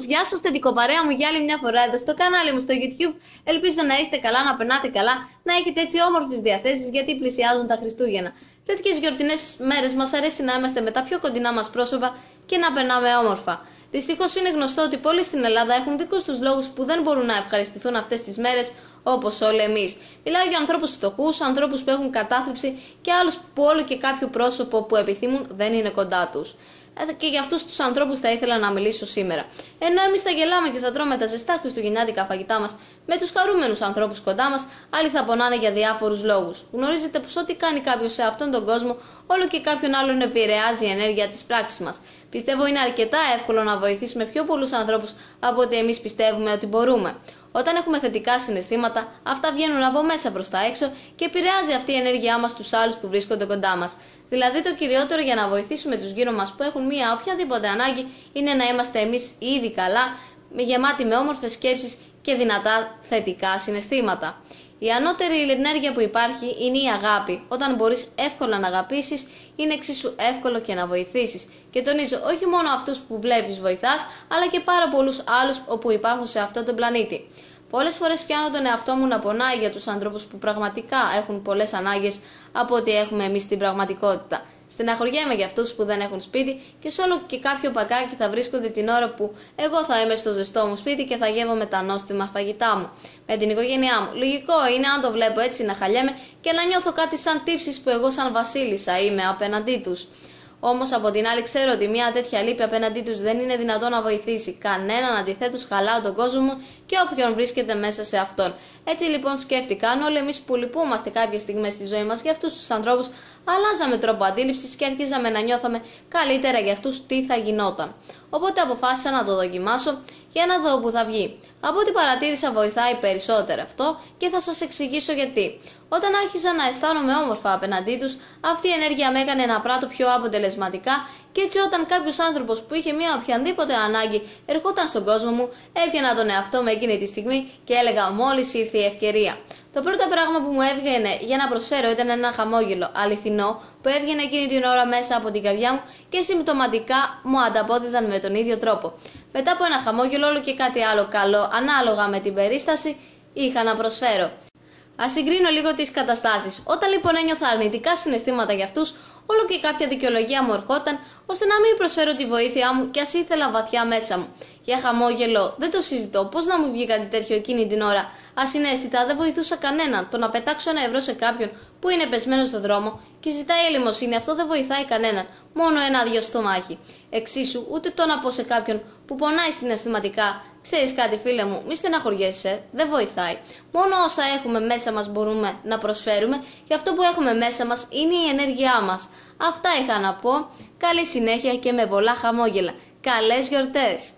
Γεια σας τεντικοπαρέα μου για άλλη μια φορά εδώ στο κανάλι μου στο YouTube. Ελπίζω να είστε καλά, να περνάτε καλά, να έχετε έτσι όμορφες διαθέσεις γιατί πλησιάζουν τα Χριστούγεννα. Τέτοιες γιορτινές μέρες μας αρέσει να είμαστε με τα πιο κοντινά μας πρόσωπα και να περνάμε όμορφα. Δυστυχώς είναι γνωστό ότι πολλοί στην Ελλάδα έχουν δικούς τους λόγους που δεν μπορούν να ευχαριστηθούν αυτές τις μέρες όπως όλοι εμείς. Μιλάω για ανθρώπους φτωχούς, ανθρώπους που έχουν κατάθλιψη και άλλους που όλο και κάποιο πρόσωπο που επιθυμούν δεν είναι κοντά τους. Και για αυτούς τους ανθρώπους θα ήθελα να μιλήσω σήμερα. Ενώ εμείς θα γελάμε και θα τρώμε τα ζεστά χριστουγεννιάτικα φαγητά μας με τους χαρούμενους ανθρώπους κοντά μας, άλλοι θα πονάνε για διάφορους λόγους. Γνωρίζετε πως ό,τι κάνει κάποιος σε αυτόν τον κόσμο, όλο και κάποιον άλλον επηρεάζει η ενέργεια της πράξης μας. Πιστεύω είναι αρκετά εύκολο να βοηθήσουμε πιο πολλούς ανθρώπους από ότι εμείς πιστεύουμε ότι μπορούμε. Όταν έχουμε θετικά συναισθήματα, αυτά βγαίνουν από μέσα προς τα έξω και επηρεάζει αυτή η ενέργειά μας τους άλλους που βρίσκονται κοντά μας. Δηλαδή, το κυριότερο για να βοηθήσουμε τους γύρω μας που έχουν μία οποιαδήποτε ανάγκη είναι να είμαστε εμείς ήδη καλά, γεμάτοι με όμορφες σκέψεις και δυνατά θετικά συναισθήματα. Η ανώτερη ενέργεια που υπάρχει είναι η αγάπη. Όταν μπορείς εύκολα να αγαπήσεις, είναι εξίσου εύκολο και να βοηθήσεις. Και τονίζω, όχι μόνο αυτούς που βλέπεις βοηθάς, αλλά και πάρα πολλούς άλλους όπου υπάρχουν σε αυτό τον πλανήτη. Πολλές φορές πιάνω τον εαυτό μου να πονάει για τους ανθρώπους που πραγματικά έχουν πολλές ανάγκες από ό,τι έχουμε εμείς στην πραγματικότητα. Στεναχωριέμαι για αυτούς που δεν έχουν σπίτι και σε όλο και κάποιο πακάκι θα βρίσκονται την ώρα που εγώ θα είμαι στο ζεστό μου σπίτι και θα γεύομαι τα νόστιμα φαγητά μου με την οικογένειά μου. Λογικό είναι αν το βλέπω έτσι να χαλιέμαι και να νιώθω κάτι σαν τύψεις που εγώ σαν βασίλισσα είμαι απέναντί τους. Όμως από την άλλη ξέρω ότι μια τέτοια λύπη απέναντί τους δεν είναι δυνατό να βοηθήσει κανέναν, αντιθέτως χαλάω τον κόσμο μου και όποιον βρίσκεται μέσα σε αυτόν. Έτσι λοιπόν σκέφτηκα, αν όλοι εμείς που λυπούμαστε κάποιες στιγμές στη ζωή μας για αυτούς τους ανθρώπους, αλλάζαμε τρόπο αντίληψης και αρχίζαμε να νιώθαμε καλύτερα για αυτούς τι θα γινόταν. Οπότε αποφάσισα να το δοκιμάσω για να δω που θα βγει. Από ό,τι παρατήρησα βοηθάει περισσότερο αυτό και θα σας εξηγήσω γιατί. Όταν άρχισα να αισθάνομαι όμορφα απέναντί τους, αυτή η ενέργεια με έκανε να πράττω πιο αποτελεσματικά και έτσι όταν κάποιος άνθρωπος που είχε μια οποιαδήποτε ανάγκη ερχόταν στον κόσμο μου, έπιανα τον εαυτό με εκείνη τη στιγμή και έλεγα μόλις ήρθε η ευκαιρία. Το πρώτο πράγμα που μου έβγαινε για να προσφέρω ήταν ένα χαμόγελο αληθινό που έβγαινε εκείνη την ώρα μέσα από την καρδιά μου και συμπτωματικά μου ανταπόδιδαν με τον ίδιο τρόπο. Μετά από ένα χαμόγελο, όλο και κάτι άλλο καλό, ανάλογα με την περίσταση, είχα να προσφέρω. Ας συγκρίνω λίγο τις καταστάσεις. Όταν λοιπόν ένιωθα αρνητικά συναισθήματα για αυτούς, όλο και κάποια δικαιολογία μου ερχόταν ώστε να μην προσφέρω τη βοήθειά μου και ας ήθελα βαθιά μέσα μου. Για χαμόγελο δεν το συζητώ, πώς να μου βγει κάτι τέτοιο εκείνη την ώρα. Ασυναίσθητα δεν βοηθούσα κανέναν. Το να πετάξω ένα ευρώ σε κάποιον που είναι πεσμένο στον δρόμο και ζητάει ελεημοσύνη, αυτό δεν βοηθάει κανέναν. Μόνο ένα-δυο στομάχι. Εξίσου, ούτε το να πω σε κάποιον που πονάει συναισθηματικά, ξέρεις κάτι φίλε μου, μη στεναχωριέσαι, δεν βοηθάει. Μόνο όσα έχουμε μέσα μας μπορούμε να προσφέρουμε και αυτό που έχουμε μέσα μας είναι η ενέργειά μας. Αυτά είχα να πω. Καλή συνέχεια και με πολλά χαμόγελα. Καλές γιορτές!